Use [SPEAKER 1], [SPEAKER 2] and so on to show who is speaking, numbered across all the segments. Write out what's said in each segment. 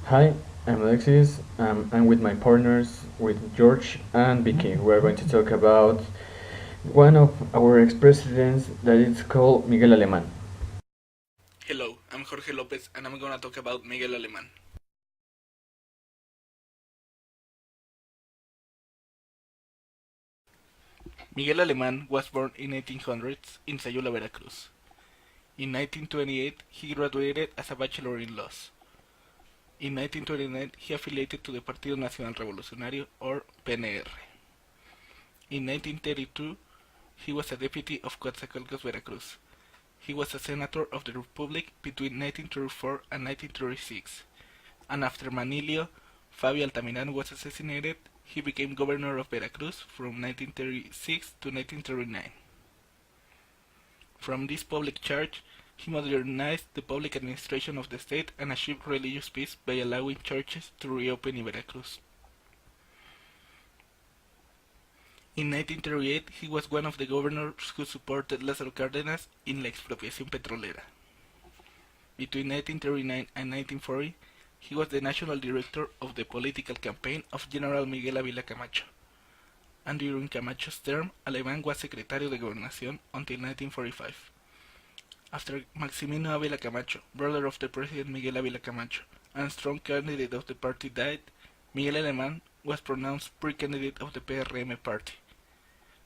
[SPEAKER 1] Hi, I'm Alexis. I'm with my partners, with George and Vicky. We're going to talk about one of our ex-presidents that is called Miguel Alemán.
[SPEAKER 2] Hello, I'm Jorge Lopez and I'm gonna talk about Miguel Alemán. Miguel Alemán was born in 1800s in Sayula, Veracruz. In 1928, he graduated as a bachelor in laws. In 1929, he affiliated to the Partido Nacional Revolucionario, or PNR. In 1932, he was a deputy of Coatzacoalcos, Veracruz. He was a senator of the Republic between 1934 and 1936, and after Manilio Fabio Altamirano was assassinated, he became governor of Veracruz from 1936 to 1939. From this public charge, he modernized the public administration of the state and achieved religious peace by allowing churches to reopen in Veracruz. In 1938, he was one of the governors who supported Lázaro Cárdenas in la expropiación petrolera. Between 1939 and 1940, he was the national director of the political campaign of General Miguel Ávila Camacho, and during Camacho's term, Alemán was Secretario de Gobernación until 1945. After Maximino Ávila Camacho, brother of the President Miguel Ávila Camacho, and strong candidate of the party died, Miguel Alemán was pronounced pre-candidate of the PRM party.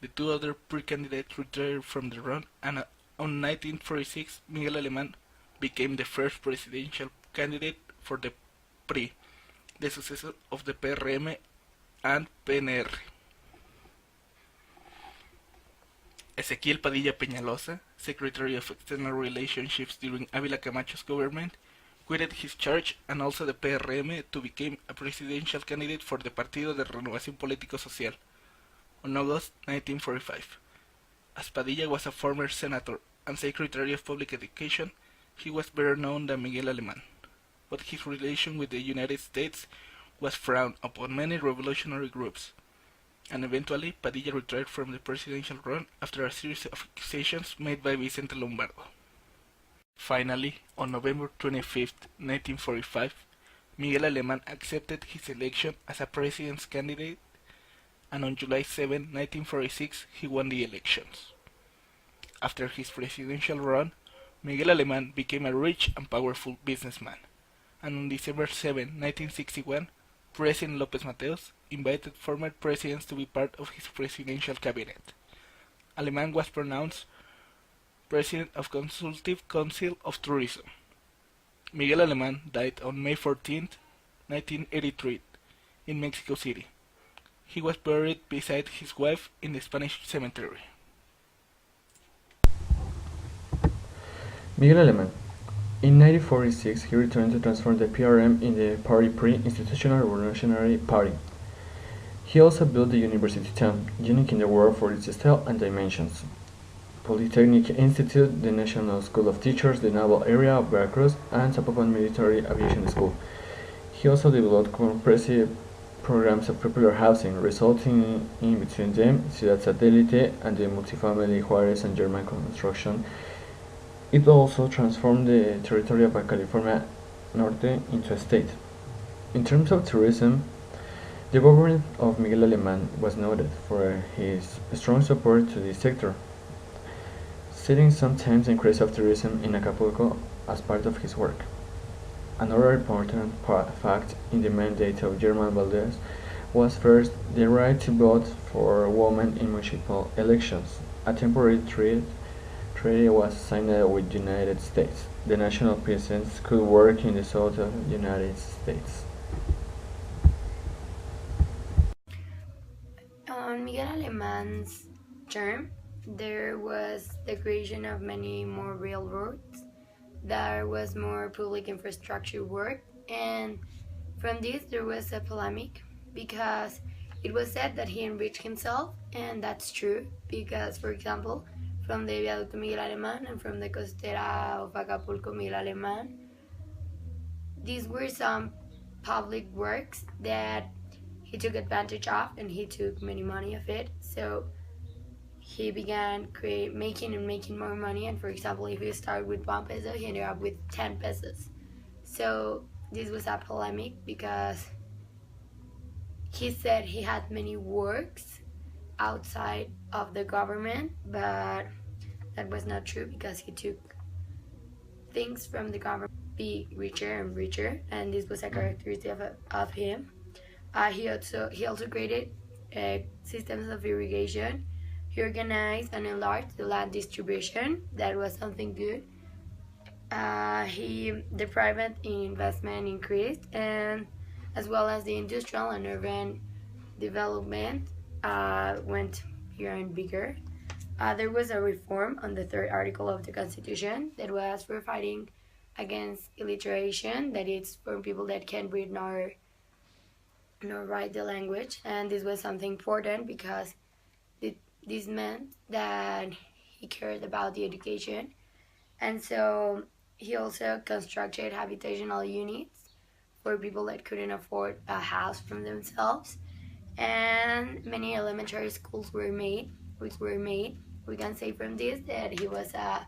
[SPEAKER 2] The two other pre-candidates retired from the run, and on 1946, Miguel Alemán became the first presidential candidate for the PRI, the successor of the PRM and PNR. Ezequiel Padilla Peñalosa, Secretary of External Relationships during Ávila Camacho's government, quitted his charge and also the PRM to become a presidential candidate for the Partido de Renovación Político-Social on August 1945. As Padilla was a former senator and Secretary of Public Education, he was better known than Miguel Alemán, but his relation with the United States was frowned upon many revolutionary groups, and eventually Padilla retired from the presidential run after a series of accusations made by Vicente Lombardo. Finally, on November 25, 1945, Miguel Alemán accepted his election as a president's candidate, and on July 7, 1946, he won the elections. After his presidential run, Miguel Alemán became a rich and powerful businessman, and on December 7, 1961, President López Mateos invited former presidents to be part of his presidential cabinet. Alemán was pronounced President of Consultative Council of Tourism. Miguel Alemán died on May 14, 1983, in Mexico City. He was buried beside his wife in the Spanish cemetery.
[SPEAKER 1] Miguel Alemán. In 1946, he returned to transform the PRM in the Party Pre-Institutional Revolutionary Party. He also built the university town, unique in the world for its style and dimensions. Polytechnic Institute, the National School of Teachers, the Naval Area of Veracruz, and Zapopan Military Aviation School. He also developed comprehensive programs of popular housing, resulting in between them Ciudad Satélite and the multifamily Juárez and German construction. It also transformed the territory of California Norte into a state. In terms of tourism, the government of Miguel Alemán was noted for his strong support to this sector, citing sometimes increase of tourism in Acapulco as part of his work. Another important fact in the mandate of German Valdez was first the right to vote for women in municipal elections. A temporary treaty was signed with the United States. The national peasants could work in the south of the United States.
[SPEAKER 3] On Miguel Alemán's term, there was the creation of many more railroads, there was more public infrastructure work, and from this there was a polemic because it was said that he enriched himself, and that's true because, for example, from the Viaducto Miguel Alemán and from the Costera of Acapulco Miguel Alemán, these were some public works that he took advantage of and he took many money of it. So he began making and making more money. And for example, if you start with 1 peso, he ended up with 10 pesos. So this was a polemic because he said he had many works outside of the government, but that was not true because he took things from the government be richer and richer, and this was a characteristic of him. He also created systems of irrigation. He organized and enlarged the land distribution. That was something good. The private investment increased, and as well as the industrial and urban development went bigger and bigger. There was a reform on the third article of the Constitution that was for fighting against illiteration, that it's for people that can't read nor write the language, and this was something important because this meant that he cared about the education, and so he also constructed habitational units for people that couldn't afford a house from themselves, and many elementary schools were made, We can say from this that he was a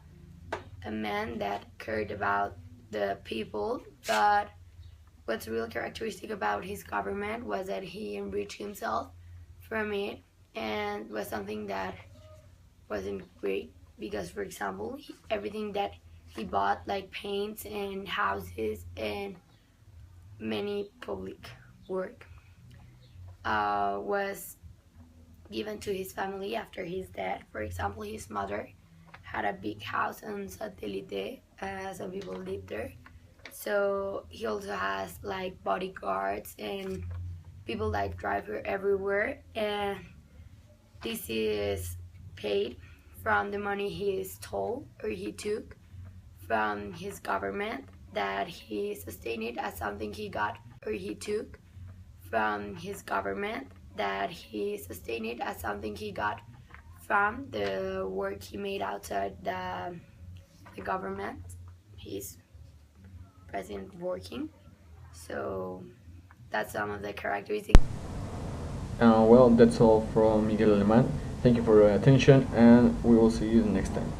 [SPEAKER 3] man that cared about the people, but what's real characteristic about his government was that he enriched himself from it, and was something that wasn't great because, for example, everything that he bought, like paints and houses and many public work, was given to his family after his death. For example, his mother had a big house on Satellite. Some people lived there. So he also has like bodyguards and people that drive her everywhere. And this is paid from the money he stole or he took from his government, that he sustained it as something he got, or he took from his government, that he sustained it as something he got from the work he made outside the government, his present working. So that's some of the characteristics.
[SPEAKER 1] Well, that's all from Miguel Alemán. Thank you for your attention, and we will see you the next time.